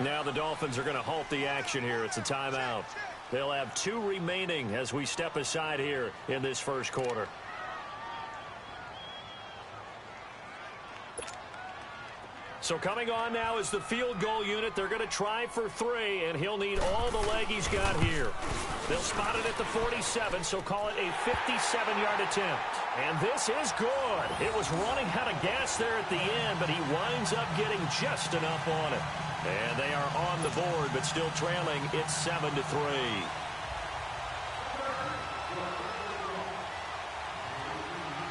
Now the Dolphins are going to halt the action here. It's a timeout. They'll have 2 remaining as we step aside here in this first quarter. So coming on now is the field goal unit. They're going to try for 3, and he'll need all the leg he's got here. They'll spot it at the 47, so call it a 57-yard attempt. And this is good. It was running out of gas there at the end, but he winds up getting just enough on it. And they are on the board, but still trailing. It's 7-3.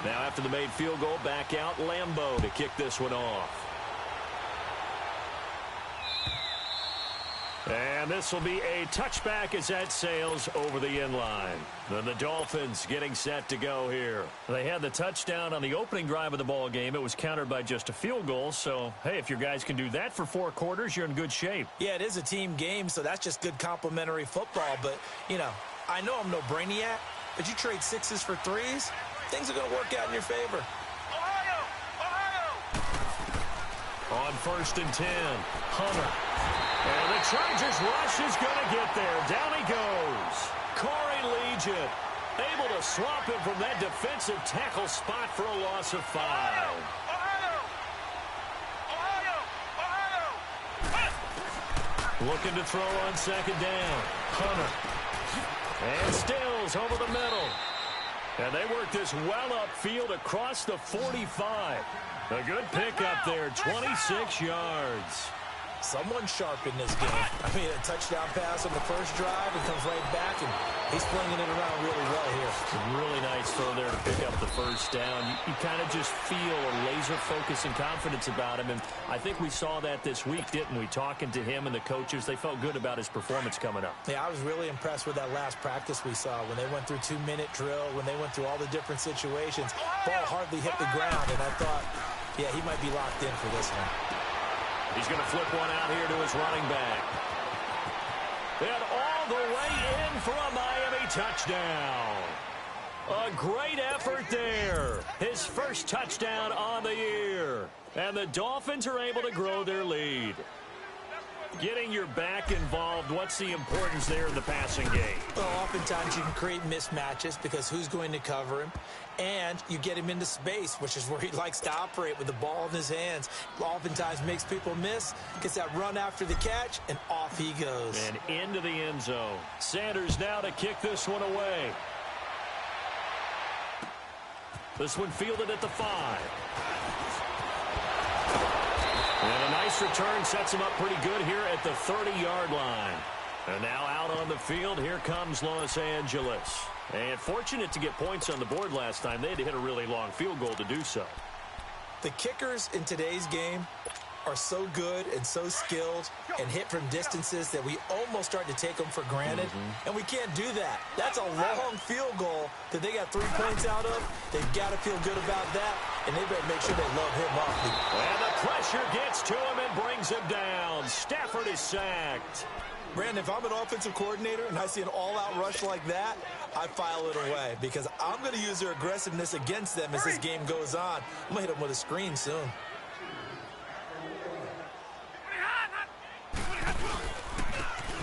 Now after the made field goal, back out Lambeau to kick this one off. And this will be a touchback as that sails over the end line. Then the Dolphins getting set to go here. They had the touchdown on the opening drive of the ball game. It was countered by just a field goal. So, hey, if your guys can do that for 4 quarters, you're in good shape. Yeah, it is a team game, so that's just good complimentary football. But, you know, I know I'm no brainiac, but you trade 6s for 3s, things are going to work out in your favor. Ohio! Ohio! On 1st and 10, Hunter. And the Chargers rush is going to get there. Down he goes. Corey Legion able to swap him from that defensive tackle spot for a loss of 5. Ohio! Ohio! Looking to throw on 2nd down. Hunter. And Stills over the middle. And they work this well upfield across the 45. A good pickup there, 26 yards. Someone sharp in this game. I mean, a touchdown pass on the first drive and comes right back, and he's flinging it around really well here. Really nice throw there to pick up the first down. You kind of just feel a laser focus and confidence about him, and I think we saw that this week, didn't we? Talking to him and the coaches, they felt good about his performance coming up. Yeah, I was really impressed with that last practice we saw when they went through 2-minute drill, when they went through all the different situations. Ball hardly hit the ground, and I thought, yeah, he might be locked in for this one. He's going to flip one out here to his running back. And all the way in for a Miami touchdown. A great effort there. His first touchdown on the year. And the Dolphins are able to grow their lead. Getting your back involved, what's the importance there in the passing game? Well, oftentimes you can create mismatches because who's going to cover him? And you get him into space, which is where he likes to operate with the ball in his hands. Oftentimes makes people miss, gets that run after the catch, and off he goes. And into the end zone. Sanders now to kick this one away. This one fielded at the 5. And a nice return sets him up pretty good here at the 30-yard line. And now out on the field, here comes Los Angeles. And fortunate to get points on the board last time. They had to hit a really long field goal to do so. The kickers in today's game are so good and so skilled and hit from distances that we almost start to take them for granted. And we can't do that. That's a long field goal that they got 3 points out of. They've got to feel good about that, and they better make sure they load him up. And the pressure gets to him and brings him down. Stafford is sacked. Brandon, if I'm an offensive coordinator and I see an all-out rush like that, I file it away because I'm going to use their aggressiveness against them as this game goes on. I'm going to hit them with a screen soon.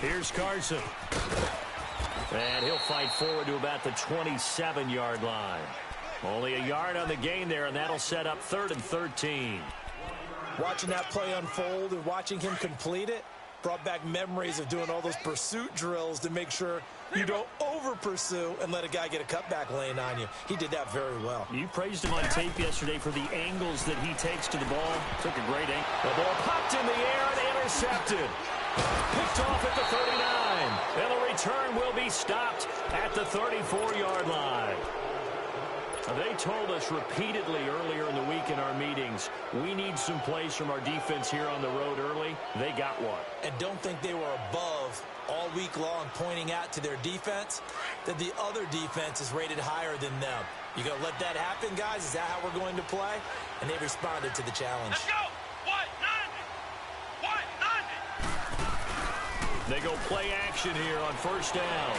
Here's Carson. And he'll fight forward to about the 27-yard line. Only a yard on the gain there, and that'll set up 3rd and 13. Watching that play unfold and watching him complete it brought back memories of doing all those pursuit drills to make sure you don't over-pursue and let a guy get a cutback lane on you. He did that very well. You praised him on tape yesterday for the angles that he takes to the ball. Took a great angle. The ball popped in the air and intercepted. Picked off at the 39. And the return will be stopped at the 34-yard line. They told us repeatedly earlier in the week in our meetings, we need some plays from our defense here on the road early. They got one. And don't think they were above all week long pointing out to their defense that the other defense is rated higher than them. You going to let that happen, guys? Is that how we're going to play? And they responded to the challenge. Let's go! White 90! They go play action here on 1st down.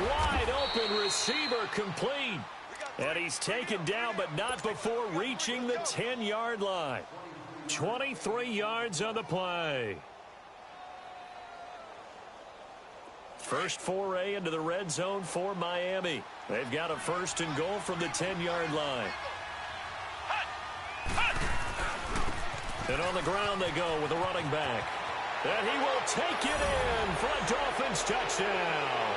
Wide open receiver complete. And he's taken down, but not before reaching the 10-yard line. 23 yards on the play. First foray into the red zone for Miami. They've got a first and goal from the 10-yard line. And on the ground they go with a running back. And he will take it in for a Dolphins touchdown.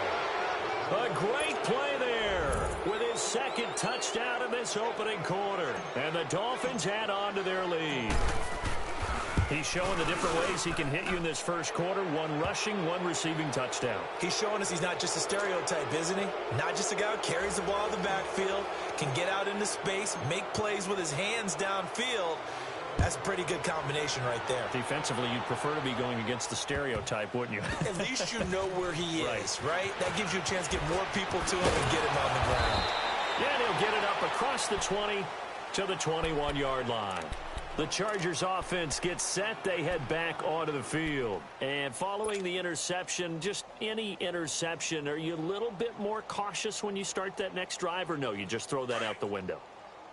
A great play there with his second touchdown in this opening quarter. And the Dolphins add on to their lead. He's showing the different ways he can hit you in this first quarter. One rushing, one receiving touchdown. He's showing us he's not just a stereotype, isn't he? Not just a guy who carries the ball in the backfield, can get out into space, make plays with his hands downfield. That's a pretty good combination right there. Defensively, you'd prefer to be going against the stereotype, wouldn't you? At least you know where he is, right? That gives you a chance to get more people to him and get him on the ground. Yeah, and he'll get it up across the 20 to the 21-yard line. The Chargers offense gets set. They head back onto the field. And following the interception, just any interception, are you a little bit more cautious when you start that next drive, or no, you just throw that out the window?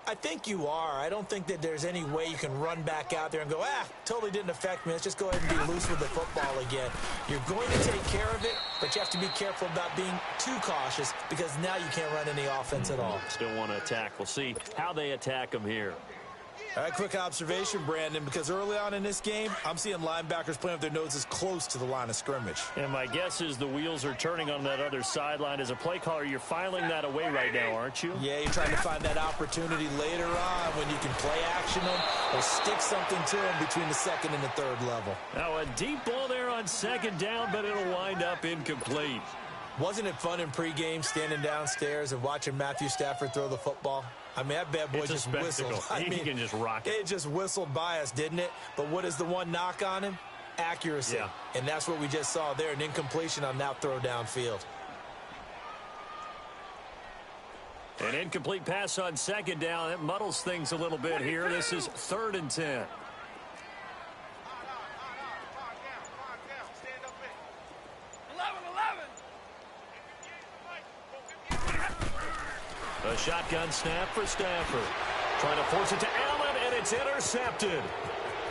I think you are. I don't think that there's any way you can run back out there and go, totally didn't affect me. Let's just go ahead and be loose with the football again. You're going to take care of it, but you have to be careful about being too cautious because now you can't run any offense at all. Still want to attack. We'll see how they attack him here. All right, quick observation, Brandon, because early on in this game, I'm seeing linebackers playing with their noses close to the line of scrimmage. And my guess is the wheels are turning on that other sideline. As a play caller, you're filing that away right now, aren't you? Yeah, you're trying to find that opportunity later on when you can play action them or stick something to them between the second and the third level. Now, a deep ball there on second down, but it'll wind up incomplete. Wasn't it fun in pregame standing downstairs and watching Matthew Stafford throw the football? I mean, that bad boy just whistled. He can just rock it. It just whistled by us, didn't it? But what is the one knock on him? Accuracy. Yeah. And that's what we just saw there, an incompletion on that throw downfield. An incomplete pass on second down. It muddles things a little bit here. This is 3rd and 10. A shotgun snap for Stafford. Trying to force it to Allen, and it's intercepted.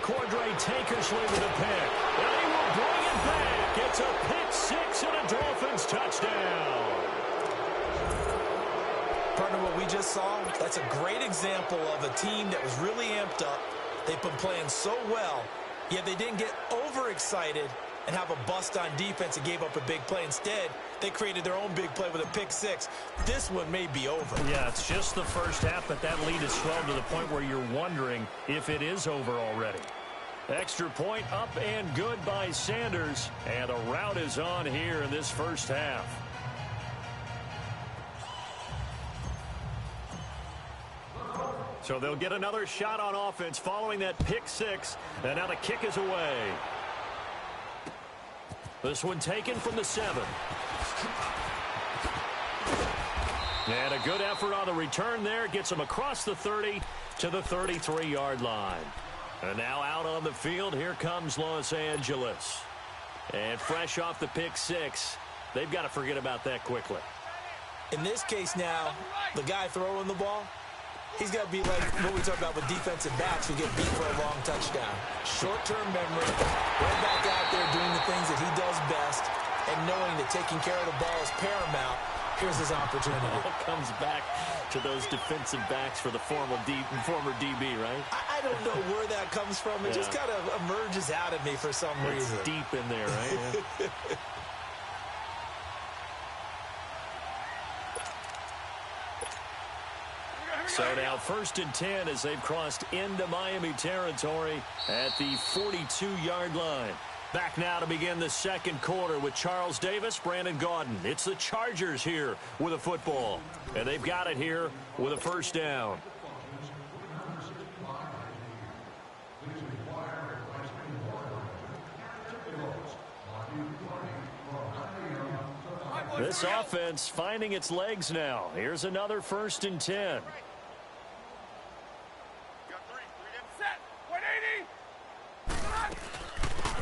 Cordray Tankersley with a pick. And he will bring it back. It's a pick six and a Dolphins touchdown. Partner, what we just saw, that's a great example of a team that was really amped up. They've been playing so well, yet they didn't get overexcited and have a bust on defense and gave up a big play. Instead, they created their own big play with a pick six. This one may be over. Yeah, it's just the first half, but that lead has swelled to the point where you're wondering if it is over already. Extra point up and good by Sanders, and a rout is on here in this first half. So they'll get another shot on offense following that pick six, and now the kick is away. This one taken from the 7. And a good effort on the return there. Gets him across the 30 to the 33-yard line. And now out on the field, here comes Los Angeles. And fresh off the pick six, they've got to forget about that quickly. In this case now, the guy throwing the ball, he's got to be like what we talk about with defensive backs who get beat for a long touchdown. Short-term memory, right back out there doing the things that he does best, and knowing that taking care of the ball is paramount. Here's his opportunity. It all comes back to those defensive backs for the former DB, right? I don't know where that comes from. It just kind of emerges out of me for some reason. It's deep in there, right? Yeah. So now 1st and 10 as they've crossed into Miami territory at the 42-yard line. Back now to begin the second quarter with Charles Davis, Brandon Gaudin. It's the Chargers here with a football. And they've got it here with a first down. This offense finding its legs now. Here's another 1st and 10.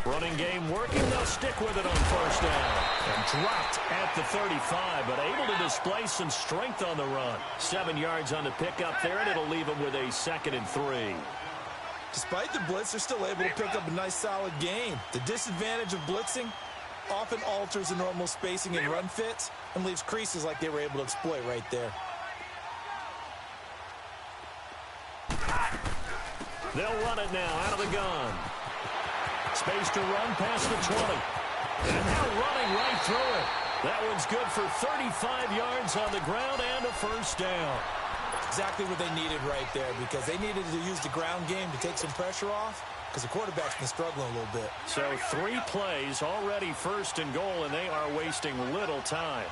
Running game working. They'll stick with it on first down. And dropped at the 35, but able to display some strength on the run. 7 yards on the pickup there, and it'll leave them with a 2nd and 3. Despite the blitz, they're still able to pick up a nice, solid game. The disadvantage of blitzing, often alters the normal spacing and run fits and leaves creases like they were able to exploit right there. They'll run it now out of the gun. Space to run past the 20. And now running right through it. That one's good for 35 yards on the ground and a first down. Exactly what they needed right there, because they needed to use the ground game to take some pressure off, because the quarterback's been struggling a little bit. So 3 plays, already first and goal, and they are wasting little time.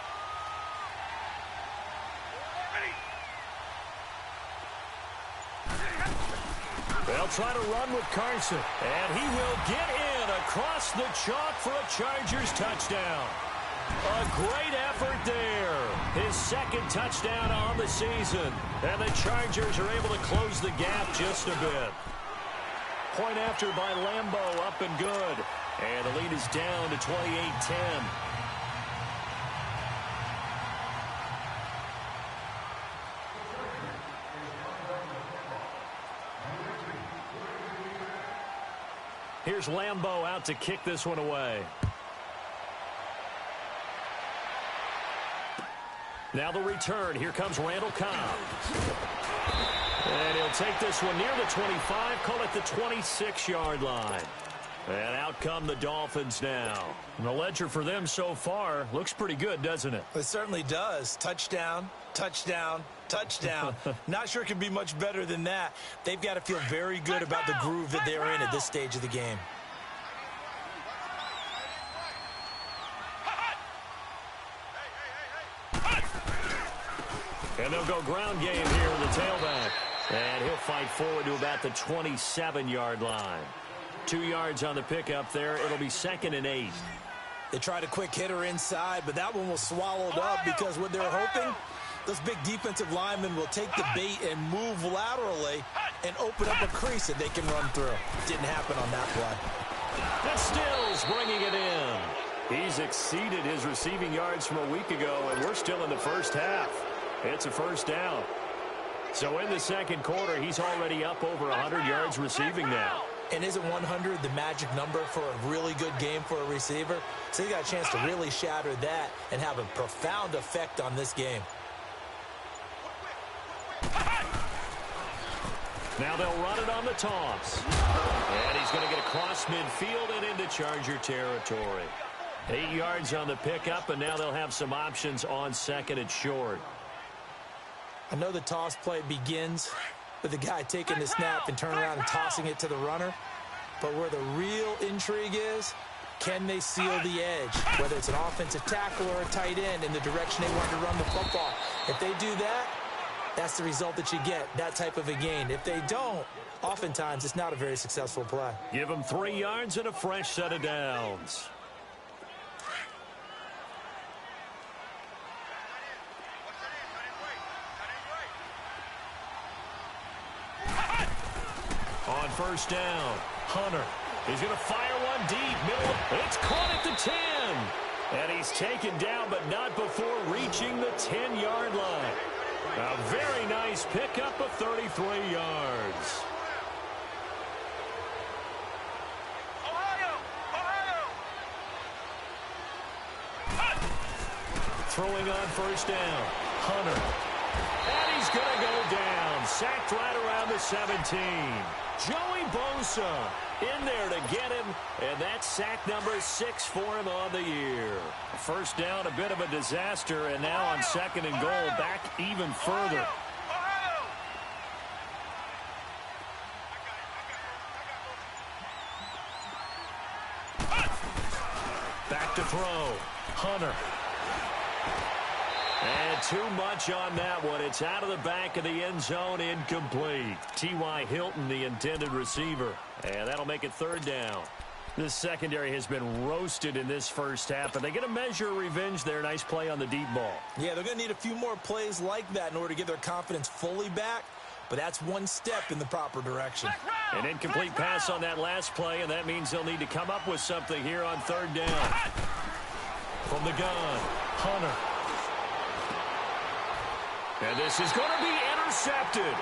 They'll try to run with Carson, and he will get in across the chalk for a Chargers touchdown. A great effort there. His second touchdown on the season. And the Chargers are able to close the gap just a bit. Point after by Lambeau, up and good. And the lead is down to 28-10. Here's Lambeau out to kick this one away. Now the return. Here comes Randall Cobb. And he'll take this one near the 25, call it the 26-yard line. And out come the Dolphins now. And the ledger for them so far looks pretty good, doesn't it? It certainly does. Touchdown, touchdown, touchdown. Not sure it can be much better than that. They've got to feel very good about the groove that they're in at this stage of the game. And they'll go ground game here with the tailback. And he'll fight forward to about the 27-yard line. 2 yards on the pickup there. It'll be 2nd and 8. They tried a quick hitter inside, but that one was swallowed up because what they're hoping, those big defensive linemen will take the bait and move laterally and open up a crease that they can run through. Didn't happen on that play. And Stills bringing it in. He's exceeded his receiving yards from a week ago, and we're still in the first half. It's a first down. So in the second quarter, he's already up over 100 yards receiving now. And isn't 100 the magic number for a really good game for a receiver? So he got a chance to really shatter that and have a profound effect on this game. Now they'll run it on the toss. And he's going to get across midfield and into Charger territory. 8 yards on the pickup, and now they'll have some options on second and short. I know the toss play begins with the guy taking the snap and turning around and tossing it to the runner. But where the real intrigue is, can they seal the edge? Whether it's an offensive tackle or a tight end in the direction they want to run the football. If they do that, that's the result that you get, that type of a gain. If they don't, oftentimes it's not a very successful play. Give them 3 yards and a fresh set of downs. On first down, Hunter. He's going to fire one deep, middle. It's caught at the 10. And he's taken down, but not before reaching the 10-yard line. A very nice pickup of 33 yards. Throwing on first down, Hunter. And he's going to go down. Sacked right around the 17. Joey Bosa in there to get him, and that's sack number 6 for him on the year. First down, a bit of a disaster, and now on second and goal, back even further. Back to throw, Hunter. And too much on that one. It's out of the back of the end zone, incomplete. T.Y. Hilton, the intended receiver. And that'll make it third down. This secondary has been roasted in this first half, and they get a measure of revenge there. Nice play on the deep ball. Yeah, they're going to need a few more plays like that in order to get their confidence fully back, but that's one step in the proper direction. An incomplete pass on that last play, and that means they'll need to come up with something here on third down. From the gun, Hunter. And this is going to be intercepted.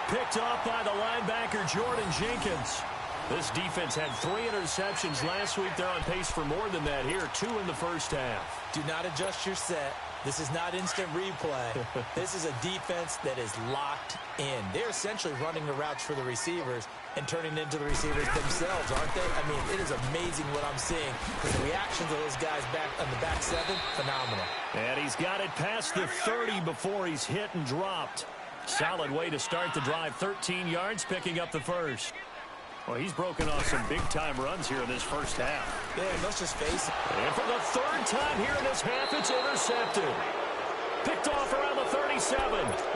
Picked off by the linebacker, Jordan Jenkins. This defense had 3 interceptions last week. They're on pace for more than that here. 2 in the first half. Do not adjust your set. This is not instant replay. This is a defense that is locked in. They're essentially running the routes for the receivers and turning into the receivers themselves, aren't they? I mean, it is amazing what I'm seeing because the reactions of those guys back on the back 7, phenomenal. And he's got it past the 30 before he's hit and dropped. Solid way to start the drive. 13 yards, picking up the first. Well, he's broken off some big-time runs here in this first half. Yeah, let's just face it. And for the 3rd time here in this half, it's intercepted. Picked off around the 37.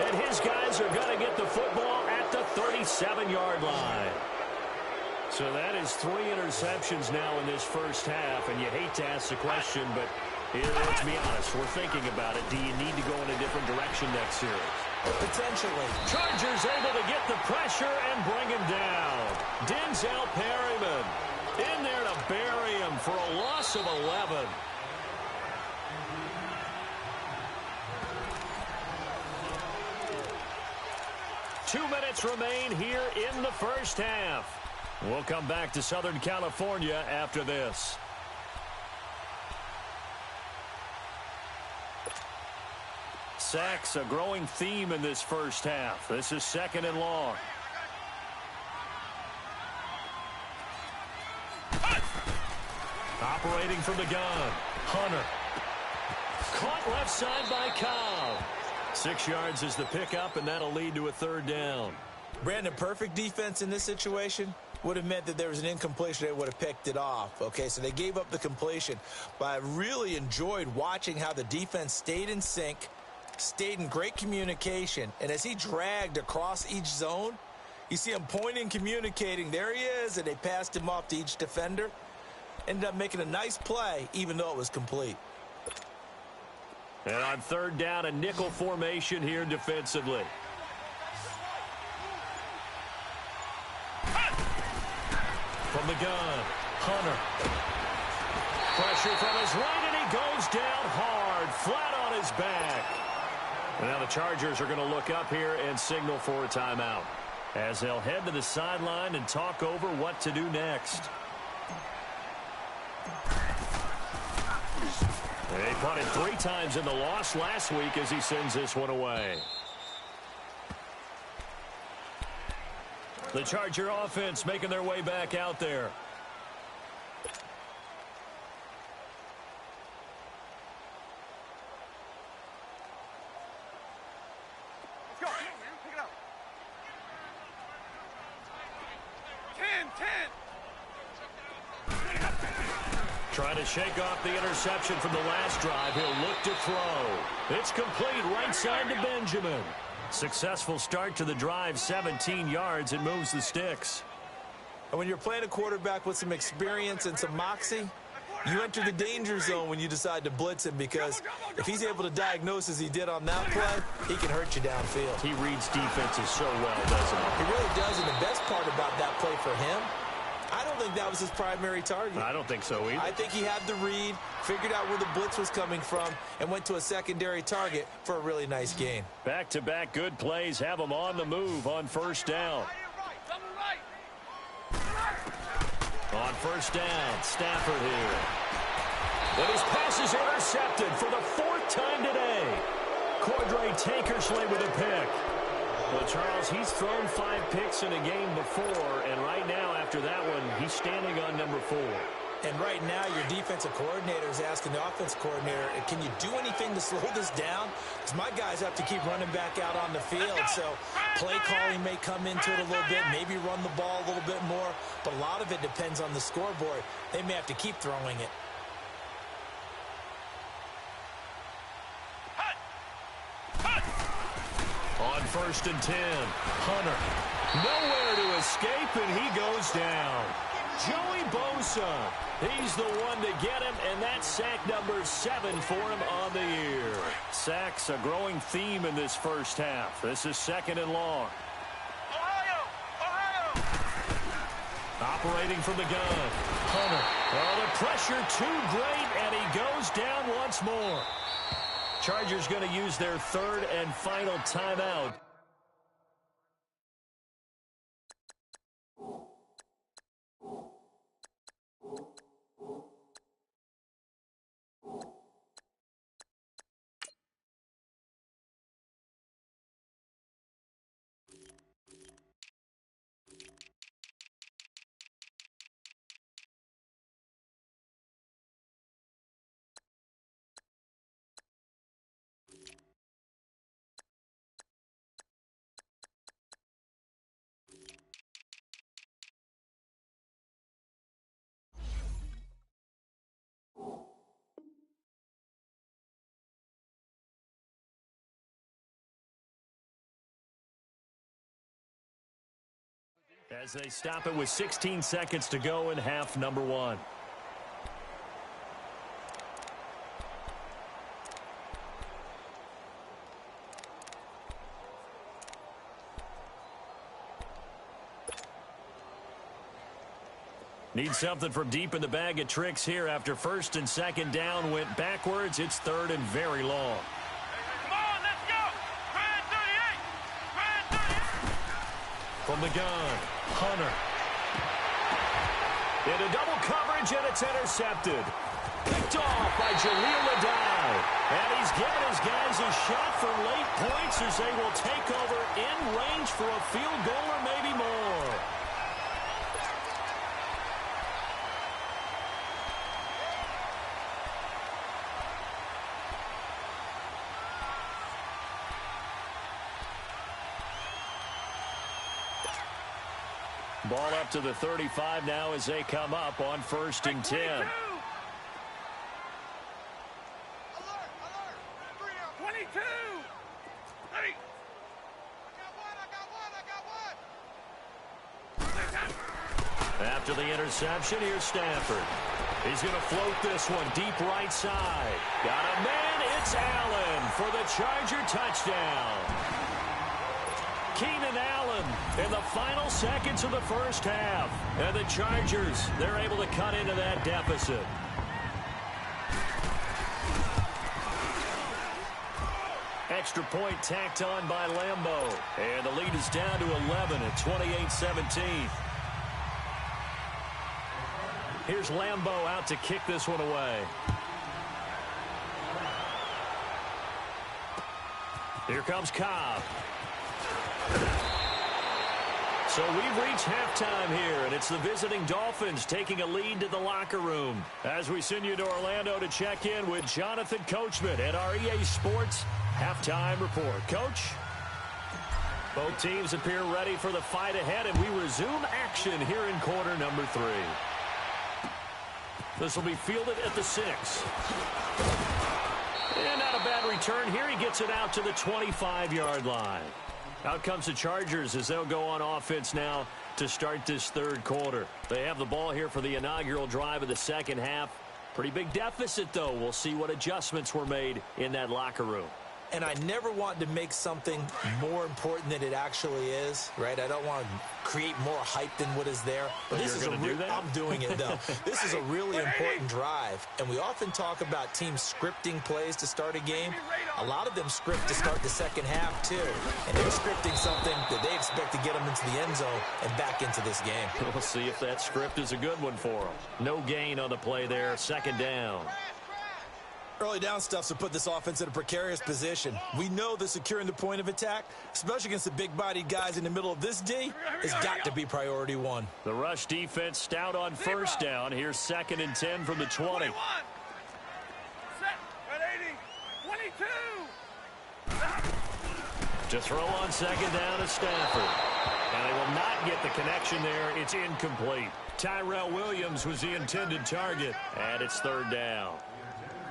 And his guys are going to get the football at the 37-yard line. So that is 3 interceptions now in this first half. And you hate to ask the question, but here, let's be honest. We're thinking about it. Do you need to go in a different direction next series? Potentially. Chargers able to get the pressure and bring him down. Denzel Perryman in there to bury him for a loss of 11. Two minutes remain here in the first half. We'll come back to Southern California after this. Sacks, a growing theme in this first half. This is 2nd and long. Operating from the gun, Hunter. Caught left side by Cobb. 6 yards is the pickup, and that'll lead to a 3rd down. Brandon, perfect defense in this situation would have meant that there was an incompletion. They would have picked it off. Okay, so they gave up the completion. But I really enjoyed watching how the defense stayed in sync, stayed in great communication, and as he dragged across each zone, you see him pointing, communicating. There he is, and they passed him off to each defender. Ended up making a nice play, even though it was complete. And on 3rd down, a nickel formation here defensively. From the gun, Hunter. Pressure from his right, and he goes down hard, flat on his back. And now the Chargers are going to look up here and signal for a timeout as they'll head to the sideline and talk over what to do next. They punted 3 times in the loss last week as he sends this one away. The Charger offense making their way back out there. Let's go. Pick it up. 10. Trying to shake off the interception from the last drive. He'll look to throw. It's complete right side to Benjamin. Successful start to the drive, 17 yards, and moves the sticks. And when you're playing a quarterback with some experience and some moxie, you enter the danger zone when you decide to blitz him, because if he's able to diagnose as he did on that play, he can hurt you downfield. He reads defenses so well, doesn't he? He really does, and the best part about that play for him, I don't think that was his primary target. I don't think so either. I think he had the read, figured out where the blitz was coming from, and went to a secondary target for a really nice gain. Back-to-back good plays have him on the move on 1st down. On 1st down, Stafford here. But his pass is intercepted for the 4th time today. Cordray Tankersley with a pick. Well, Charles, he's thrown 5 picks in a game before, and right now, after that one, he's standing on number 4. And right now, your defensive coordinator is asking the offensive coordinator, can you do anything to slow this down? Because my guys have to keep running back out on the field. So play calling may come into it a little bit, maybe run the ball a little bit more. But a lot of it depends on the scoreboard. They may have to keep throwing it. On 1st and 10, Hunter. Nowhere to escape, and he goes down. Joey Bosa, he's the one to get him, and that's sack number 7 for him on the year. Sacks, a growing theme in this first half. This is 2nd and long. Ohio! Operating from the gun, Hunter. Oh, the pressure too great, and he goes down once more. Chargers going to use their 3rd and final timeout. As they stop it with 16 seconds to go in half number one. Need something from deep in the bag of tricks here after first and second down went backwards. It's third and very long. Come on, let's go! Red 38! Red 38! From the gun, Hunter. Into double coverage, and it's intercepted. Picked off by Jaleel Adai. And he's given his guys a shot for late points as they will take over in range for a field goal or maybe more. Ball up to the 35 now as they come up on first and 10. Alert, alert! 22! Ready! I got one! After the interception, here's Stafford. He's going to float this one deep right side. Got a man, it's Allen for the Charger touchdown. Keenan Allen in the final seconds of the first half. And the Chargers, they're able to cut into that deficit. Extra point tacked on by Lambeau. And the lead is down to 11 at 28-17. Here's Lambeau out to kick this one away. Here comes Cobb. So we've reached halftime here, and it's the visiting Dolphins taking a lead to the locker room. As we send you to Orlando to check in with Jonathan Coachman at our EA Sports Halftime Report. Coach? Both teams appear ready for the fight ahead, and we resume action here in quarter number 3. This will be fielded at the 6. And not a bad return here. He gets it out to the 25-yard line. Out comes the Chargers as they'll go on offense now to start this third quarter. They have the ball here for the inaugural drive of the second half. Pretty big deficit, though. We'll see what adjustments were made in that locker room. And I never want to make something more important than it actually is, right? I don't want to create more hype than what is there. But this is I'm doing it, though. This is a really important drive. And we often talk about teams scripting plays to start a game. A lot of them script to start the second half, too. And they're scripting something that they expect to get them into the end zone and back into this game. We'll see if that script is a good one for them. No gain on the play there. Second down. Early down stuff's to put this offense in a precarious position. We know that securing the point of attack, especially against the big-bodied guys in the middle of this D, has got to be priority one. The rush defense stout on first down. Here's second and 10 from the 20. 21. Set. Red 80. 22. To throw on second down is Stafford. And they will not get the connection there. It's incomplete. Tyrell Williams was the intended target. And it's third down.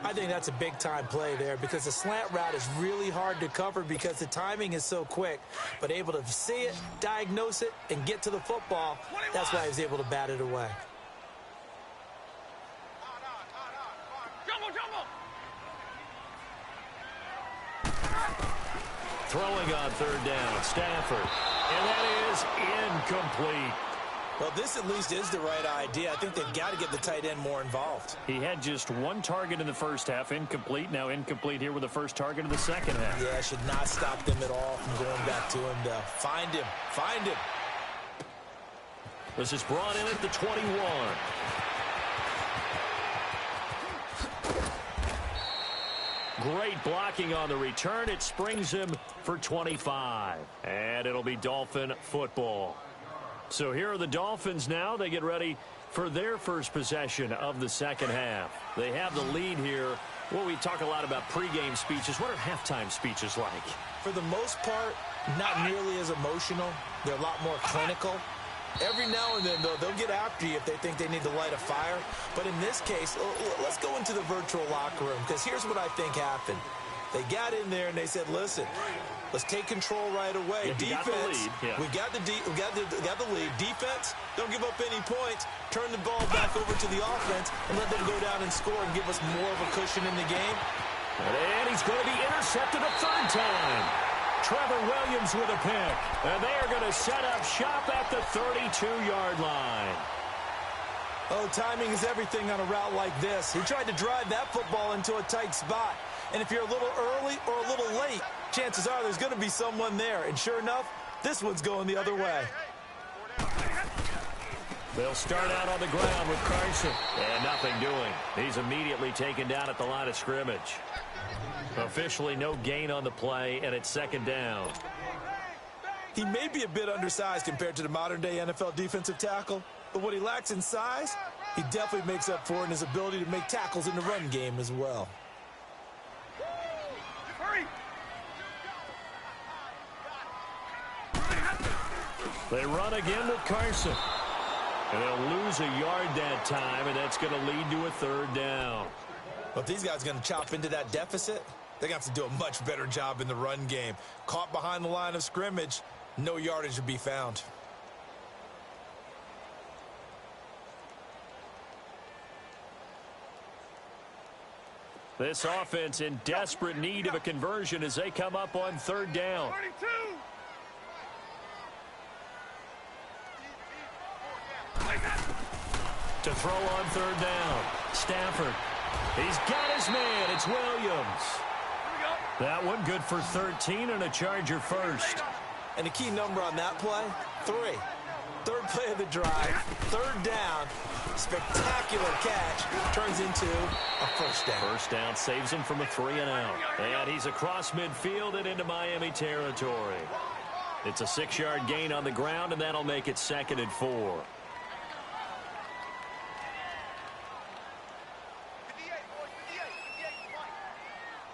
I think that's a big-time play there because the slant route is really hard to cover because the timing is so quick. But able to see it, diagnose it, and get to the football, that's why he was able to bat it away. Jumbo, jumbo. Throwing on third down, Stafford. And that is incomplete. Well, this at least is the right idea. I think they've got to get the tight end more involved. He had just one target in the first half, incomplete. Now incomplete here with the first target of the second half. Yeah, should not stop them at all from going back to him to find him. Find him. This is brought in at the 21. Great blocking on the return. It springs him for 25. And it'll be Dolphin football. So here are the Dolphins now. They get ready for their first possession of the second half. They have the lead here. Well, we talk a lot about pregame speeches. What are halftime speeches like? For the most part, not nearly as emotional. They're a lot more clinical. Every now and then, though, they'll get after you if they think they need to light a fire. But in this case, let's go into the virtual locker room because here's what I think happened. They got in there and they said, listen, let's take control right away. Yeah, Defense, we got the lead. Defense, don't give up any points. Turn the ball back over to the offense and let them go down and score and give us more of a cushion in the game. And he's going to be intercepted a third time. Trevor Williams with a pick. And they are going to set up shop at the 32-yard line. Oh, timing is everything on a route like this. He tried to drive that football into a tight spot. And if you're a little early or a little late, chances are there's going to be someone there. And sure enough, this one's going the other way. They'll start out on the ground with Carson. And nothing doing. He's immediately taken down at the line of scrimmage. Officially no gain on the play, and it's second down. He may be a bit undersized compared to the modern-day NFL defensive tackle, but what he lacks in size, he definitely makes up for it in his ability to make tackles in the run game as well. They run again with Carson. And they'll lose a yard that time, and that's going to lead to a third down. But if these guys are going to chop into that deficit, they're going to have to do a much better job in the run game. Caught behind the line of scrimmage, no yardage to be found. This offense in desperate need of a conversion as they come up on third down. 32. To throw on third down. Stafford. He's got his man. It's Williams. That one good for 13 and a Charger first. And the key number on that play, 3. Third play of the drive, third down, spectacular catch, turns into a first down. First down saves him from a 3-and-out. And he's across midfield and into Miami territory. It's a 6-yard gain on the ground, and that'll make it 2nd and 4.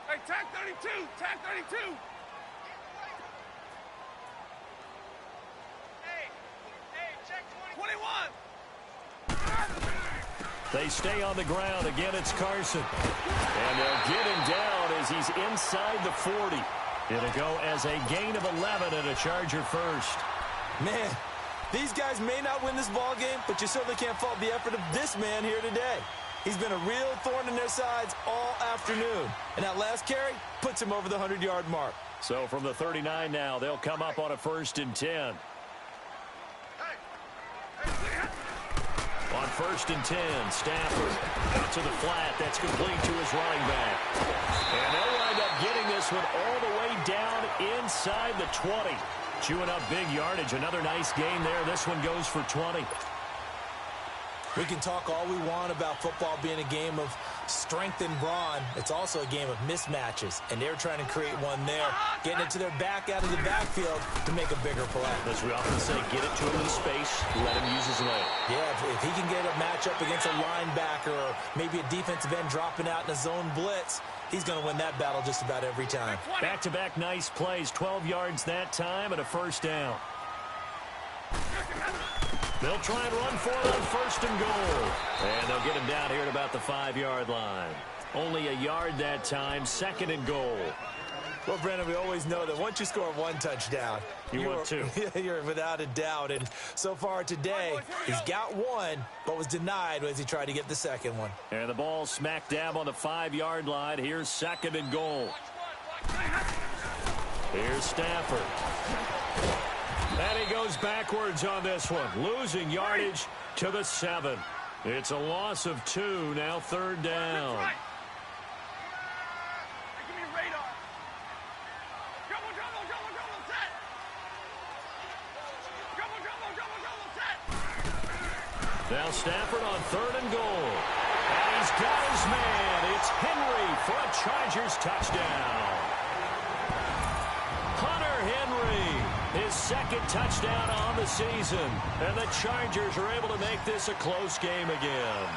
Hey, tag 32. Tag 32. Check 21. They stay on the ground. Again, it's Carson. And they'll get him down as he's inside the 40. It'll go as a gain of 11 and a Charger first. Man, these guys may not win this ball game, but you certainly can't fault the effort of this man here today. He's been a real thorn in their sides all afternoon. And that last carry puts him over the 100-yard mark. So from the 39 now, they'll come up on a 1st and 10. On 1st and 10, Stafford out to the flat. That's complete to his running back. And they'll wind up getting this one all the way down inside the 20. Chewing up big yardage. Another nice gain there. This one goes for 20. We can talk all we want about football being a game of strength and brawn. It's also a game of mismatches, and they're trying to create one there, getting it to their back out of the backfield to make a bigger play. As we often say, get it to him in space, let him use his leg. Yeah, if he can get a matchup against a linebacker or maybe a defensive end dropping out in a zone blitz, he's going to win that battle just about every time. Back-to-back nice plays, 12 yards that time and a first down. They'll try and run for it on 1st and goal. And they'll get him down here at about the 5-yard line. Only a yard that time, 2nd and goal. Well, Brandon, we always know that once you score one touchdown, you want 2. You're without a doubt. And so far today, he's got 1, but was denied as he tried to get the 2nd one. And the ball smack dab on the 5-yard line. Here's 2nd and goal. Here's Stafford. And he goes backwards on this one, losing yardage to the 7. It's a loss of 2, now 3rd down. Give me a radar. Double, set. Double, set. Now Stafford on 3rd and goal. And he's got his man. It's Henry for a Chargers touchdown. Hunter Henry. His 2nd touchdown on the season. And the Chargers are able to make this a close game again.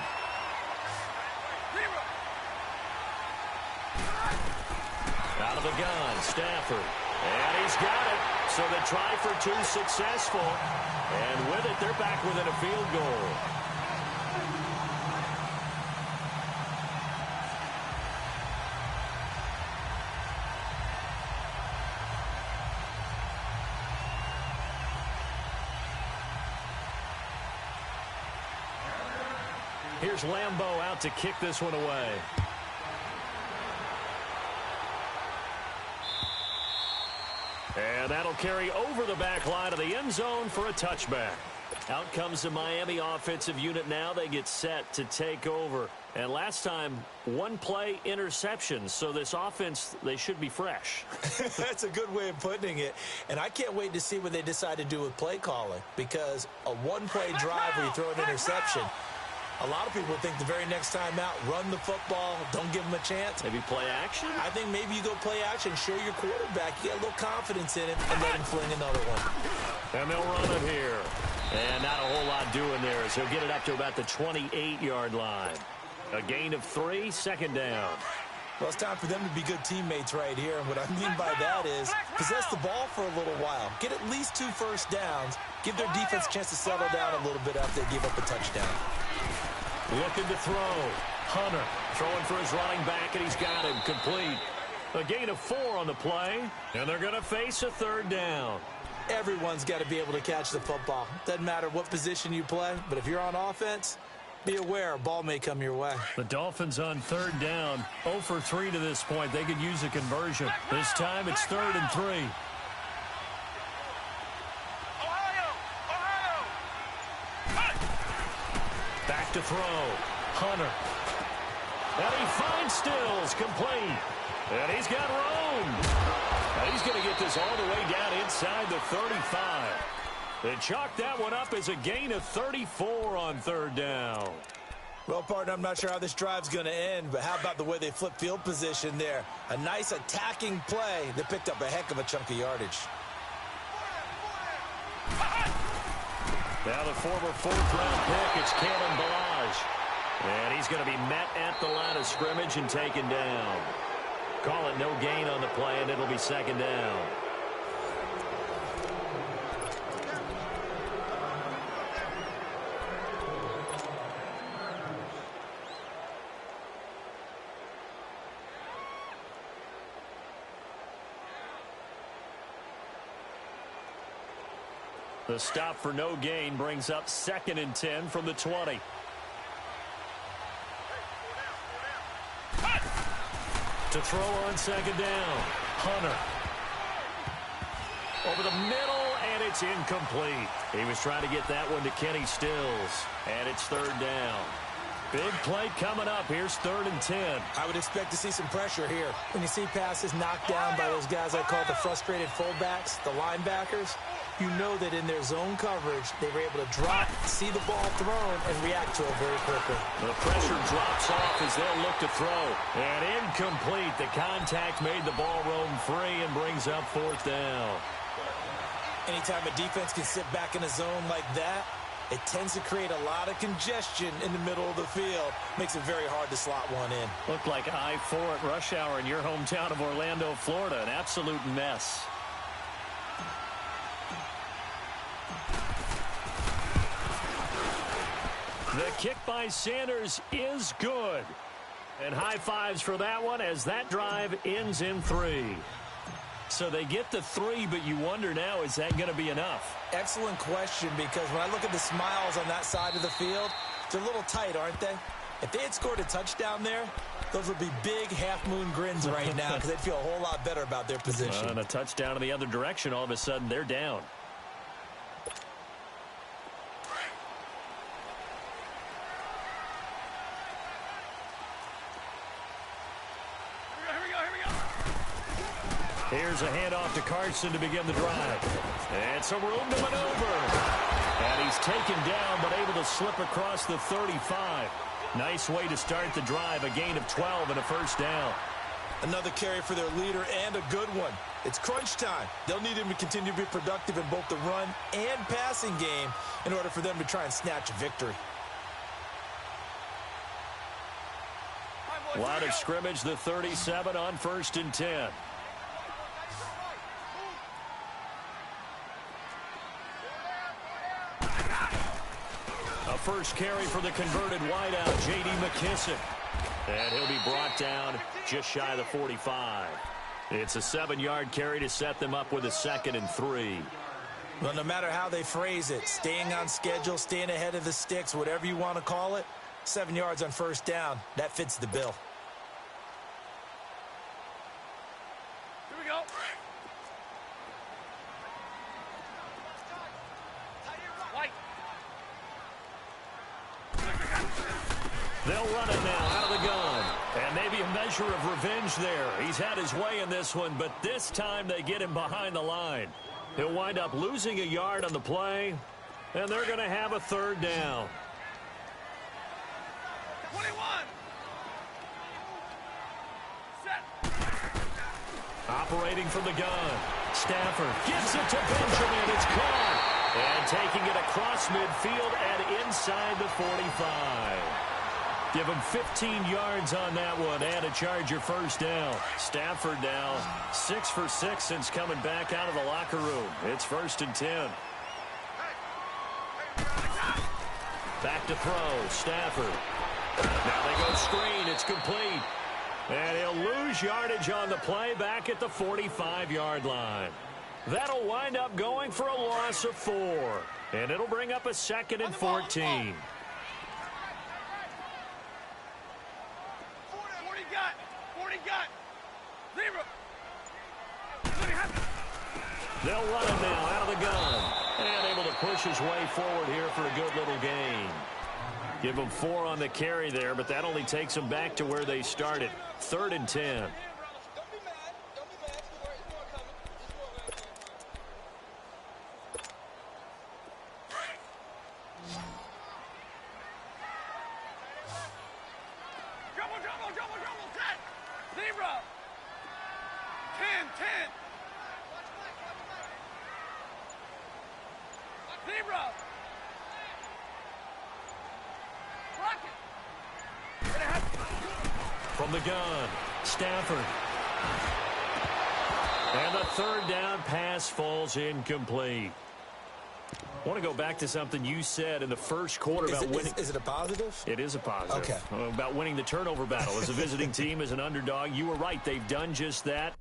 Out of the gun, Stafford. And he's got it. So the try for 2 successful. And with it, they're back within a field goal. Here's Lambeau out to kick this one away. And that'll carry over the back line of the end zone for a touchback. Out comes the Miami offensive unit now. They get set to take over. And last time, one play interception. So this offense, they should be fresh. That's a good way of putting it. And I can't wait to see what they decide to do with play calling. Because a one-play drive where you throw an interception, a lot of people think the very next time out, run the football, don't give them a chance. Maybe play action? I think maybe you go play action, show your quarterback, you get a little confidence in him, and let him fling another one. And they'll run it here. And not a whole lot doing there as he'll get it up to about the 28-yard line. A gain of 3, second down. Well, it's time for them to be good teammates right here. And what I mean by that is possess the ball for a little while. Get at least 2 first downs. Give their defense a chance to settle down a little bit after they give up a touchdown. Looking to throw. Hunter throwing for his running back, and he's got him complete. A gain of 4 on the play, and they're going to face a third down. Everyone's got to be able to catch the football. Doesn't matter what position you play, but if you're on offense, be aware a ball may come your way. The Dolphins on third down, 0 for 3 to this point. They could use a conversion. This time it's 3rd and 3. Back to throw. Hunter. And he finds Stills complete. And he's got room. And he's going to get this all the way down inside the 35. They chalk that one up as a gain of 34 on third down. Well, partner, I'm not sure how this drive's going to end, but how about the way they flip field position there? A nice attacking play that picked up a heck of a chunk of yardage. Now the former 4th-round pick, it's Kalen Ballage. And he's going to be met at the line of scrimmage and taken down. Call it no gain on the play, and it'll be second down. The stop for no gain brings up 2nd and 10 from the 20. To throw on second down. Hunter. Over the middle, and it's incomplete. He was trying to get that one to Kenny Stills, and it's 3rd down. Big play coming up. Here's 3rd and 10. I would expect to see some pressure here. When you see passes knocked down by those guys I call the frustrated fullbacks, the linebackers, you know that in their zone coverage, they were able to drop, see the ball thrown, and react to it very quickly. The pressure drops off as they'll look to throw. And incomplete. The contact made the ball roam free and brings up 4th down. Anytime a defense can sit back in a zone like that, it tends to create a lot of congestion in the middle of the field. Makes it very hard to slot one in. Looked like I-4 at rush hour in your hometown of Orlando, Florida. An absolute mess. The kick by Sanders is good. And high fives for that one as that drive ends in 3. So they get the 3, but you wonder now, is that going to be enough? Excellent question, because when I look at the smiles on that side of the field, they're a little tight, aren't they? If they had scored a touchdown there, those would be big half-moon grins right now because they'd feel a whole lot better about their position. And a touchdown in the other direction, all of a sudden they're down. Here's a handoff to Carson to begin the drive. And some room to maneuver. And he's taken down, but able to slip across the 35. Nice way to start the drive. A gain of 12 and a first down. Another carry for their leader and a good one. It's crunch time. They'll need him to continue to be productive in both the run and passing game in order for them to try and snatch a victory. Line of scrimmage, the 37 on 1st and 10. A first carry for the converted wideout, J.D. McKissick. And he'll be brought down just shy of the 45. It's a 7-yard carry to set them up with a 2nd and 3. Well, no matter how they phrase it, staying on schedule, staying ahead of the sticks, whatever you want to call it, 7 yards on first down. That fits the bill. Here we go. White. They'll run it now out of the gun. And maybe a measure of revenge there. He's had his way in this one, but this time they get him behind the line. He'll wind up losing a yard on the play, and they're going to have a third down. 21. Set. Operating from the gun. Stafford gives it to Benjamin. It's caught. And taking it across midfield and inside the 45. Give him 15 yards on that one and a Charger first down. Stafford now 6 for 6 since coming back out of the locker room. It's 1st and 10. Back to throw. Stafford. Now they go screen. It's complete. And he'll lose yardage on the play back at the 45-yard line. That'll wind up going for a loss of 4. And it'll bring up a 2nd and 14. 40 got. 0. They'll run him now out of the gun. And able to push his way forward here for a good little gain. Give him 4 on the carry there, but that only takes them back to where they started. 3rd and 10. Double, set. 0. 10. 0. Block it. From the gun, Stafford. And the 3rd down pass falls incomplete. I want to go back to something you said in the first quarter about winning. Is it a positive? It is a positive. Okay. About winning the turnover battle as a visiting team, as an underdog. You were right. They've done just that.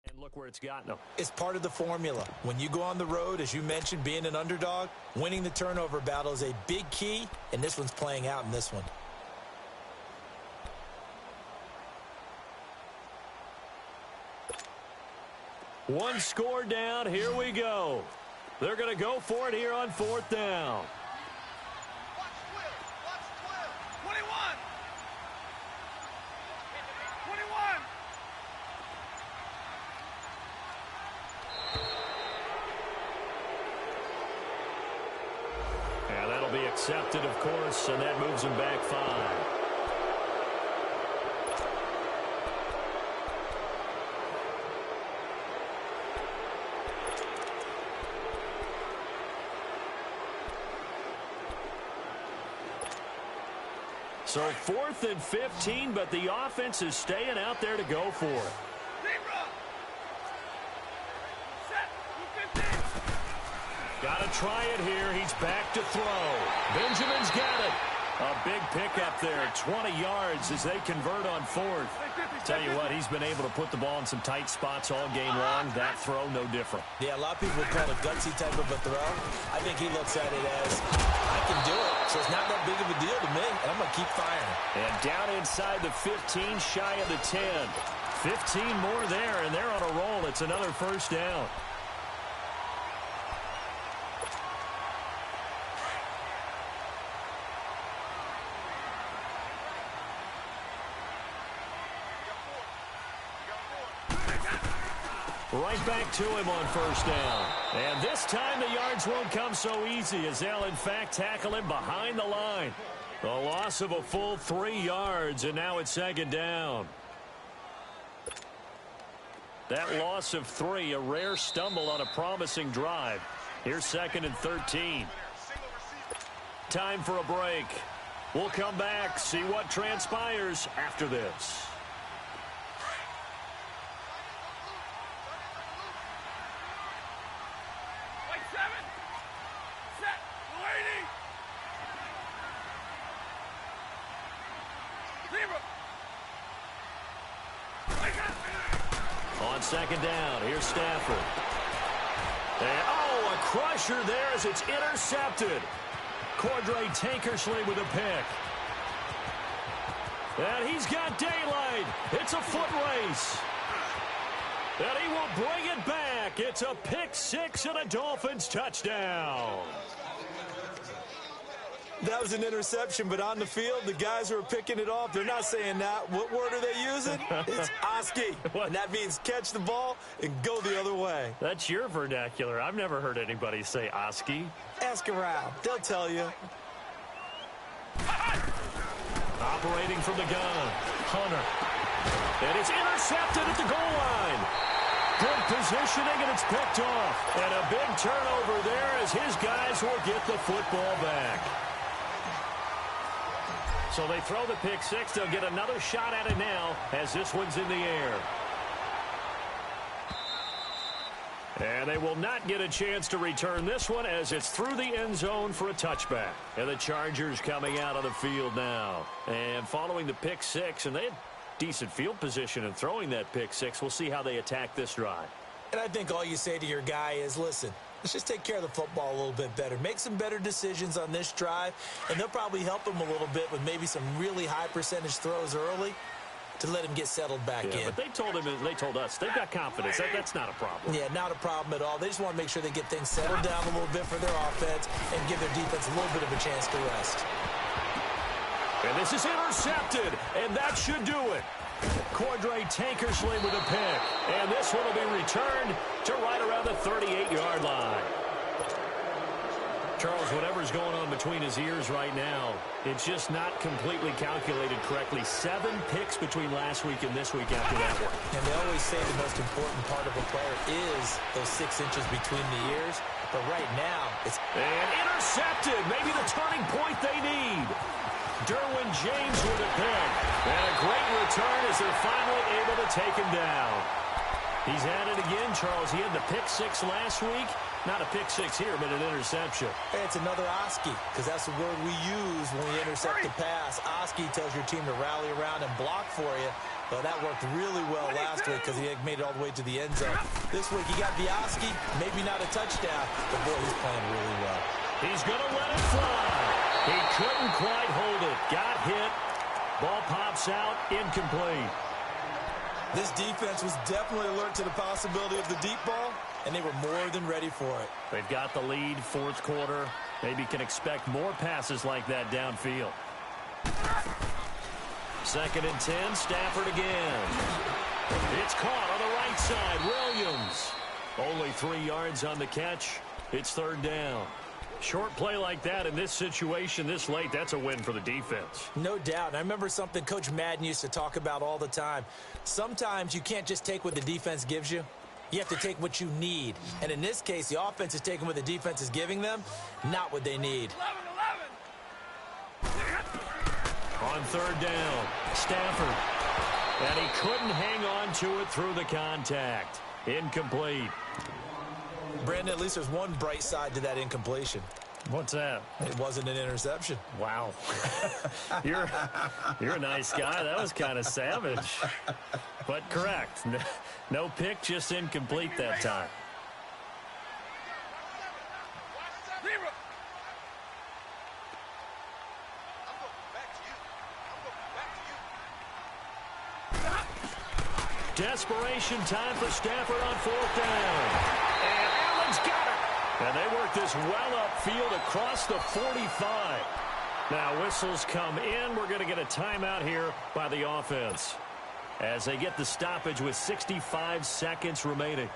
And look where it's gotten them. It's part of the formula. When you go on the road, as you mentioned, being an underdog, winning the turnover battle is a big key, and this one's playing out in this one. One score down. Here we go. They're going to go for it here on 4th down. Watch 12. 21. 21. And that'll be accepted, of course, and that moves him back 5. So 4th and 15, but the offense is staying out there to go for it. 0. Set. 15. Got to try it here. He's back to throw. Benjamin's got it. A big pickup there, 20 yards as they convert on 4th. Tell you what, he's been able to put the ball in some tight spots all game long. That throw, no different. Yeah, a lot of people would call it a gutsy type of a throw. I think he looks at it as, I can do it, so it's not that big of a deal to me, and I'm going to keep firing. And down inside the 15, shy of the 10. 15 more there, and they're on a roll. It's another first down. Right back to him on first down. And this time the yards won't come so easy as they'll, in fact, tackle him behind the line. A loss of a full 3 yards, and now it's second down. That loss of 3, a rare stumble on a promising drive. Here's second and 13. Time for a break. We'll come back, see what transpires after this. On second down, here's Stafford. And, a crusher there as it's intercepted. Cordray Tankersley with a pick. And he's got daylight. It's a foot race. And he will bring it back. It's a pick 6 and a Dolphins touchdown. That was an interception, but on the field, the guys who are picking it off, they're not saying that. What word are they using? It's Oski. And that means catch the ball and go the other way. That's your vernacular. I've never heard anybody say Oski. Ask around. They'll tell you. Operating from the gun, Hunter. And it's intercepted at the goal line. Good positioning, and it's picked off. And a big turnover there as his guys will get the football back. So they throw the pick 6. They'll get another shot at it now as this one's in the air. And they will not get a chance to return this one as it's through the end zone for a touchback. And the Chargers coming out on the field now. And following the pick 6, and they had decent field position in throwing that pick 6. We'll see how they attack this drive. And I think all you say to your guy is, listen, let's just take care of the football a little bit better. Make some better decisions on this drive, and they'll probably help him a little bit with maybe some really high percentage throws early to let him get settled back in. But they told us they've got confidence. That's not a problem. Yeah, not a problem at all. They just want to make sure they get things settled down a little bit for their offense and give their defense a little bit of a chance to rest. And this is intercepted, and that should do it. Cordray Tankersley with a pick. And this one will be returned to right around the 38-yard line. Charles, whatever's going on between his ears right now, it's just not completely calculated correctly. 7 picks between last week and this week after that one. And they always say the most important part of a player is those 6 inches between the ears. But right now, it's... And intercepted. Maybe the turning point they need. Derwin James with a pick. And a great return as they're finally able to take him down. He's at it again, Charles. He had the pick 6 last week. Not a pick 6 here, but an interception. Hey, it's another Oski, because that's the word we use when we intercept the pass. Oski tells your team to rally around and block for you. But that worked really well last week because he made it all the way to the end zone. This week he got the Oski, maybe not a touchdown, but boy, he's playing really well. He's going to let it fly. He couldn't quite hold it. Got hit. Ball pops out, incomplete. This defense was definitely alert to the possibility of the deep ball, and they were more than ready for it. They've got the lead, fourth quarter. Maybe can expect more passes like that downfield. Second and 10, Stafford again. It's caught on the right side, Williams. Only 3 yards on the catch. It's third down. Short play like that in this situation this late, that's a win for the defense. No doubt. And I remember something Coach Madden used to talk about all the time. Sometimes you can't just take what the defense gives you. You have to take what you need. And in this case, the offense is taking what the defense is giving them, not what they need. 11. On third down, Stafford. And he couldn't hang on to it through the contact. Incomplete. Brandon, at least there's one bright side to that incompletion. What's that? It wasn't an interception. Wow. You're a nice guy. That was kind of savage. But correct. No pick, just incomplete that time. Desperation time for Stafford on fourth down. And Allen's got it. And they work this well upfield across the 45. Now whistles come in. We're going to get a timeout here by the offense. as they get the stoppage with 65 seconds remaining.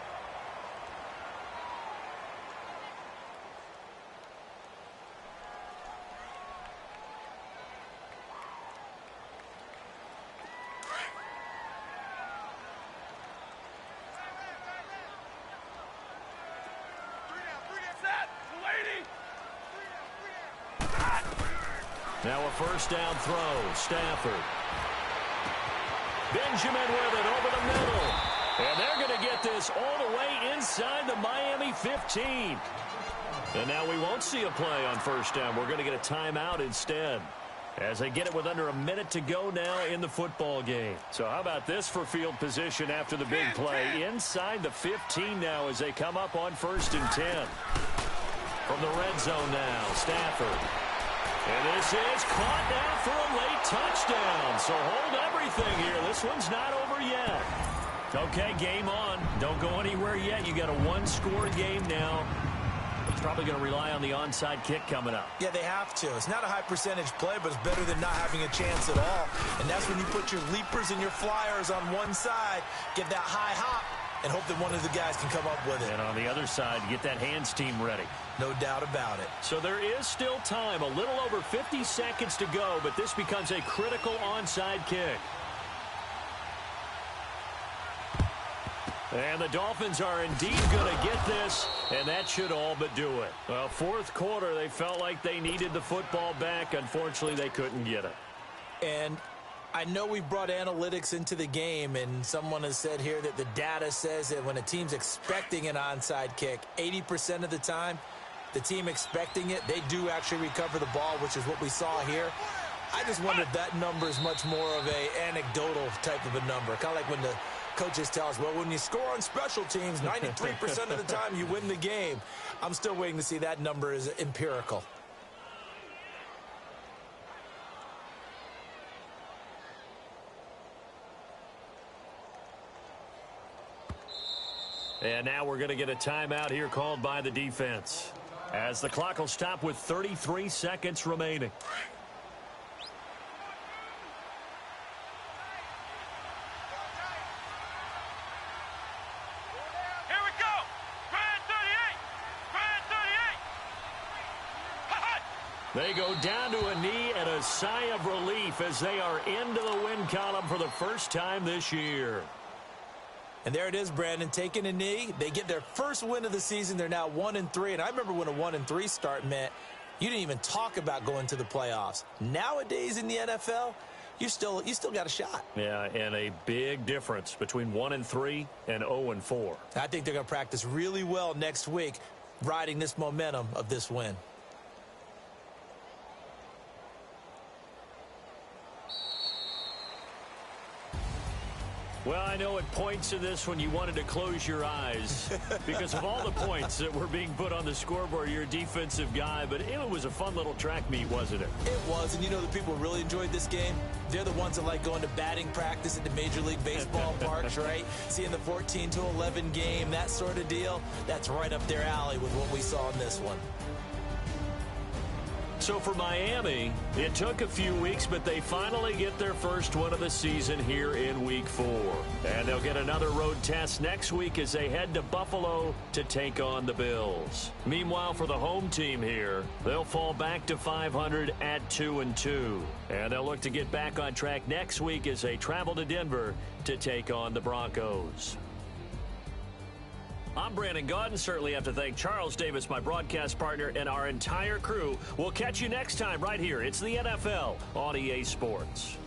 Now a first down throw. Stafford. Benjamin with it over the middle. And they're going to get this all the way inside the Miami 15. And now we won't see a play on first down. We're going to get a timeout instead, as they get it with under a minute to go now in the football game. So how about this for field position after the big play? Inside the 15 now as they come up on 1st and 10. From the red zone now, Stafford. And this is caught now for a late touchdown. So hold everything here. This one's not over yet. Okay, game on. Don't go anywhere yet. You got a one-score game now. It's probably going to rely on the onside kick coming up. Yeah, they have to. It's not a high-percentage play, but it's better than not having a chance at all. And that's when you put your leapers and your flyers on one side, get that high hop, and hope that one of the guys can come up with it. And on the other side, get that hands team ready. No doubt about it. So there is still time, a little over 50 seconds to go, but this becomes a critical onside kick. And the Dolphins are indeed going to get this, and that should all but do it. Well, fourth quarter, they felt like they needed the football back. Unfortunately, they couldn't get it. And I know we brought analytics into the game, and someone has said here that the data says that when a team's expecting an onside kick, 80% of the time, the team expecting it, they do actually recover the ball, which is what we saw here. I just wonder if that number is much more of a anecdotal type of a number. Kind of like when the coaches tell us, well, when you score on special teams, 93% of the time you win the game. I'm still waiting to see that number is empirical. And now we're going to get a timeout here called by the defense, as the clock will stop with 33 seconds remaining. Here we go. Grand 38. Grand 38. They go down to a knee and a sigh of relief as they are into the win column for the first time this year. And there it is, Brandon, taking a knee. They get their first win of the season. They're now 1-3. And I remember when a 1-3 start meant you didn't even talk about going to the playoffs. Nowadays in the NFL, you still got a shot. Yeah, and a big difference between 1-3 and 0-4. I think they're going to practice really well next week, riding this momentum of this win. Well, I know at points in this one you wanted to close your eyes because of all the points that were being put on the scoreboard. You're a defensive guy, but it was a fun little track meet, wasn't it? It was, and you know the people who really enjoyed this game? They're the ones that like going to batting practice at the Major League Baseball parks, right? Seeing the 14-11 game, that sort of deal. That's right up their alley with what we saw in this one. So for Miami, it took a few weeks, but they finally get their first one of the season here in Week 4. And they'll get another road test next week as they head to Buffalo to take on the Bills. Meanwhile, for the home team here, they'll fall back to 500 at 2-2. And they'll look to get back on track next week as they travel to Denver to take on the Broncos. I'm Brandon Gaudin. Certainly have to thank Charles Davis, my broadcast partner, and our entire crew. We'll catch you next time right here. It's the NFL on EA Sports.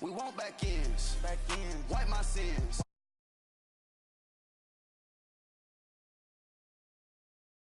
We want back ends. Wipe my sins.